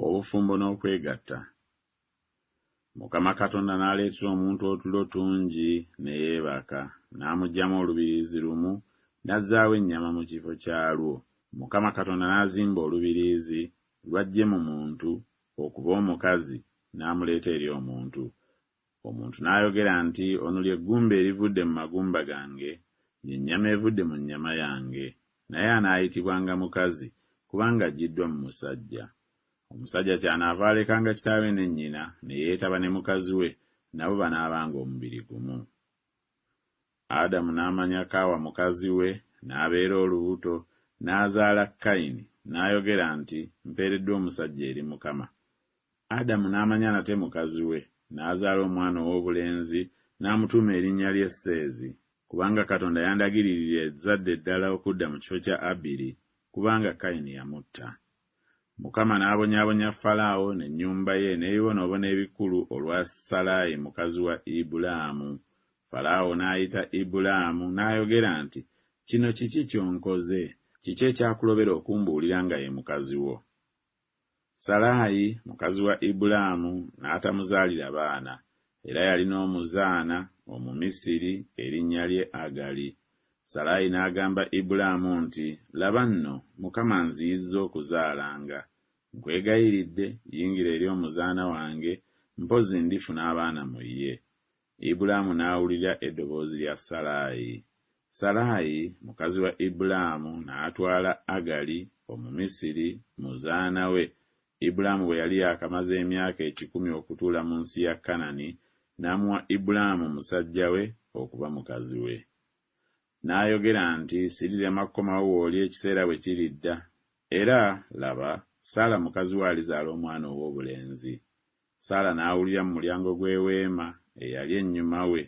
obufumbo n'okwegatta. Mukama Katonda n'aleetera omuntu otulo tungi ne yeebaka, n'amuggyamu olubiriizi lumu, n'azzaawo ennyama mu kifo kyalwo. Mukama Katonda n'azimba olubiriizi lw'aggye mu muntu okuba omukazi, n'amuleeta eri omuntu. Omuntu n'ayogera nti, ono ly'eggumba erivudde mu magumba gange, y'ennyama evudde mu nnyama yange, naye anaayitibwanga mukazi kubanga aggiddwa mu musajja. Omusajja kyanaava alekanga kitaawe ne nnyina ne yeetaba ne mukazi we, nabo banaabanga omubiri gumu. Adamu n'amanya Kaawa mukazi we, n'abeera olubuto, n'azaala Kayini, n'ayogera nti, mpeereddwa omusajja eri Mukama. Adamu n'amanya nate mukazi we, n'azaala omwana ow'obulenzi, n'amutuuma erinnya lye Seezi, kubanga Katonda yandagiririra ezzadde eddala okudda mu kifo kya Abiri, kubanga Kayini yamutta. Mukama n'abonyaabonya Falaawo n'ennyumba ye n'ebibonoobono ebikulu olwa Salaayi mukazi wa Ibulaamu. Falaawo n'ayita Ibulaamu n'ayogera nti, kino kiki ky'onkoze? Kiki ekyakulobera okumbuulira nga ye mukazi wo? Salaayi mukazi wa Ibulaamu n'atamuzaalira baana, era yalina omuzaana Omumisiri erinnya lye Agali. Salaayi n'agamba Ibulaamu nti, laba nno Mukama anziyizza okuzaalanga. Nkwegayiridde yingira eri omuzaana wange, mpozzi ndifuna abaana mu ye. Ibulaamu n'awulira eddoboozi lya Salaayi. Salaayi mukazi wa Ibulaamu n'atwala Agali Omumisiri muzaana we. Ibulaamu bwe yali yakamaze emyaka 10 okutuula mu nsi ya Kanani, n'amuwa Ibulaamu musajja we okuba mukazi we. N'ayogera nti, sirirema kukomawo w'oli ekiseera bwe kiridda. Era laba, Saala mukazi we alizaala omwana ow'obulenzi. Saala n'awulira mu mulyango gw'eweema eyali ennyuma we.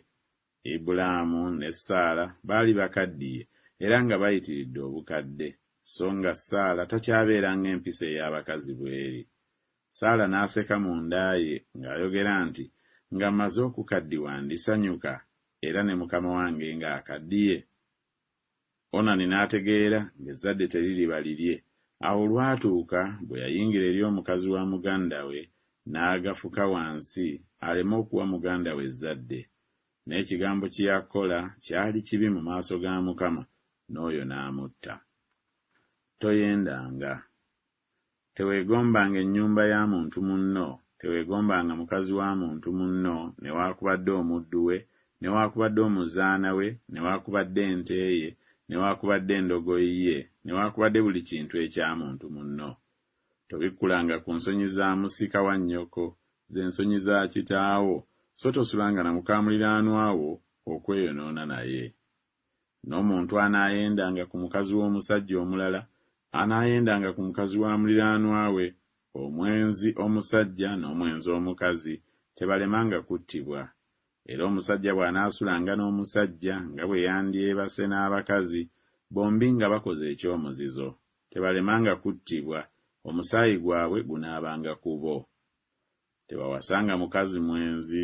Ibulaamu ne Saala baali bakaddiye era nga bayitiridde obukadde, so nga Saala takyabeeranga empisa ey'abakazi bw'eri. Saala n'aseka munda ye ng'ayogera nti, nga mmaze okukaddiwa ndisanyuka, era ne mukama wange ng'akaddiye. Onani n'ategeera ng'ezzadde teririba lirye. Awo lwatuuka bwe yayingira eri omukazi wa muganda we, n'agafuka wansi aleme okuwa muganda we ezzadde. N'ekigambo kye yakola kyali kibi mu maaso ga Mukama, n'oyo n'amutta. Toyendanga. Teweegombanga ennyumba ya muntu munno, teweegombanga mukazi wa muntu munno, newaakubadde omuddu we, newaakubadde omuzaana we, newaakubadde ente ye, newaakubadde endogoyi ye, newaakubadde buli kintu ekya muntu munno. Tobikkulanga ku nsonyi za musika wa nnyoko, ze nsonyi za kitaawo, so tosulanga na muka muliraanwa wo okweyonoona naye. N'omuntu anaayendanga ku mukazi w'omusajja omulala, anaayendanga ku mukazi wa muliraanwa we, omwenzi omusajja n'omwenzi omukazi, tebalemanga kuttibwa. Era omusajja bw'anaasulanga n'omusajja nga bwe yandyebase n'abakazi, bombi nga bakoze ekyomuzizo, tebalemanga kuttibwa, omusaayi gwabwe gunaabanga ku bo. Tebawasanga mukazi mwenzi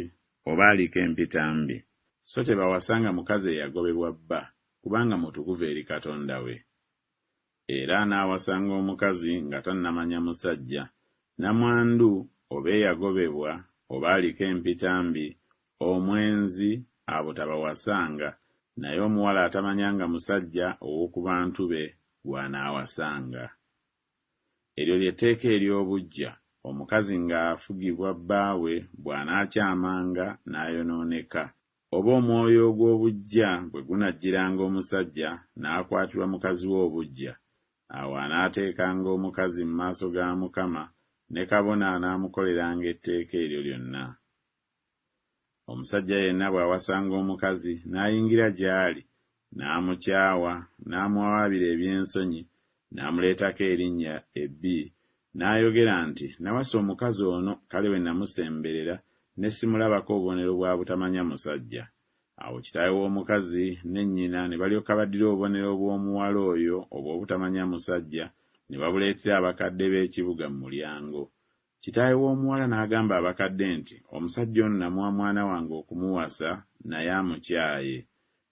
oba aliko empitambi, so tebawasanga mukazi eyagobebwa bba, kubanga mutukuvu eri Katonda we. Era anaawasanga omukazi nga tannamanya musajja, namwandu oba eyagobebwa oba aliko empitambi, omwenzi abo tabawasanga, naye omuwala atamanyanga musajja ow'oku bantu be gw'anaawasanga. Eryo ly'etteeka ery'obuggya, omukazi ng'afugibwa bbaawe bw'anaakyamanga n'ayonooneka, oba omwoyo ogw'obuggya bwe gunajjiranga omusajja n'akwatirwa mukazi we obuggya, awo anaateekanga omukazi mu maaso ga Mukama, ne kabona anaamukoleranga etteeka eryo lyonna. Omusajja yenna bw'awasanga omukazi n'ayingira gy'ali, n'amukyawa, n'amuwawaabira eby'ensonyi, n'amuleetako erinnya ebbi, n'ayogera nti, nawasa omukazi ono, kale we namusemberera, ne simulabako obubonero bwa butamanya musajja. Awo kitaawe w'omukazi ne nnyina ne balyoka baddira obubonero bw'omuwala oyo obw'obutamanya musajja, ne babuleetera abakadde b'ekibuga mu mulyango. Kitaawe w'omuwala n'agamba abakadde nti, omusajja ono namuwa mwana wange okumuwasa, naye amukyaye.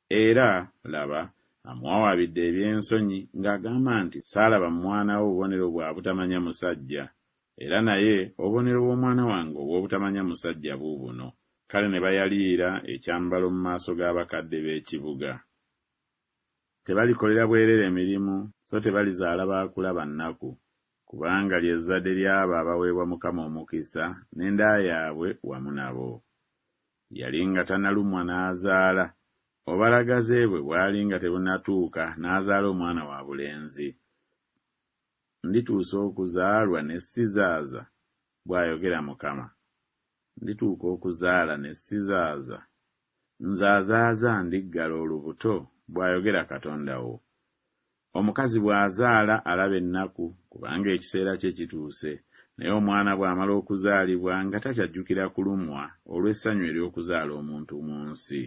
Era laba, amuwawaabidde eby'ensonyi ng'agamba nti, saalaba mu mwana we obubonero bwa butamanya musajja. era naye obubonero bw'omwana wange obw'obutamanya musajja buubuno. Kale ne bayaliira ekyambalo mu maaso g'abakadde b'ekibuga. Tebalikolera bwerere emirimu, so tebalizaala baakula bannaku, kubanga ly'ezzadde ly'abo abaweebwa Mukama omukisa n'enda yaabwe wamu nabo. Yali nga tannalumwa n'azaala, obalagaze bwe bwali nga tebunnatuuka n'azaala omwana wa bulenzi. Ndituusa okuzaalwa ne sizaaza, bw'ayogera Mukama. Ndituuka okuzaala ne sizaaza, nzaazaaza ndiggala olubuto, bw'ayogera Katonda wo. Omukazi bw'azaala alaba ennaku, kubanga ekiseera kye kituuse, naye omwana bw'amala okuzaalibwa nga takyajjukira kulumwa olw'essanyu ery'okuzaala omuntu mu nsi.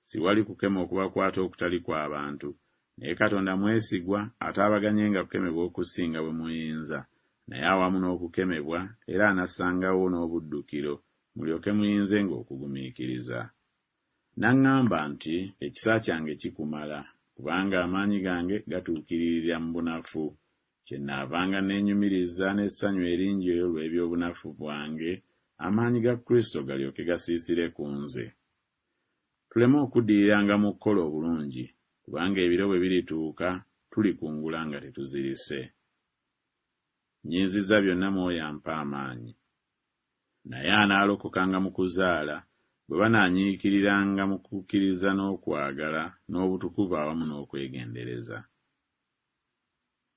Siwali kukema okubakwata okutali kw'abantu, naye Katonda mwesigwa ataabaganyenga kukemebwa okusinga bwe muyinza, naye awamu n'okukemebwa era anassangawo n'obuddukiro, mulyoke muyinzenga okugumiikiriza. N'aŋŋamba nti ekisa kyange kikumala, kubanga amaanyi gange gatuukiririra mu bunafu. Kyennaavanga neenyumiriza n'essanyu eringi olw'ebyobunafu bwange, amaanyi ga Kristo galyoke gasiisire ku nze. Tuleme okuddiriranga mu kukola obulungi, kubanga ebiro bwe birituuka tulikungula nga tetuzirise. Nnyinzizza byonna Mwoyo ampa amaanyi. Naye anaalokokanga mu kuzaala, bwe banaanyiikiriranga mu kukkiriza n'okwagala n'obutukuvu awamu n'okwegendereza.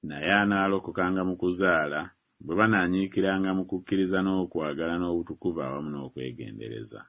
Naye anaalokokanga mu kuzaala, bwe banaanyiikiranga mu kukkiriza n'okwagala n'obutukuvu awamu n'okwegendereza.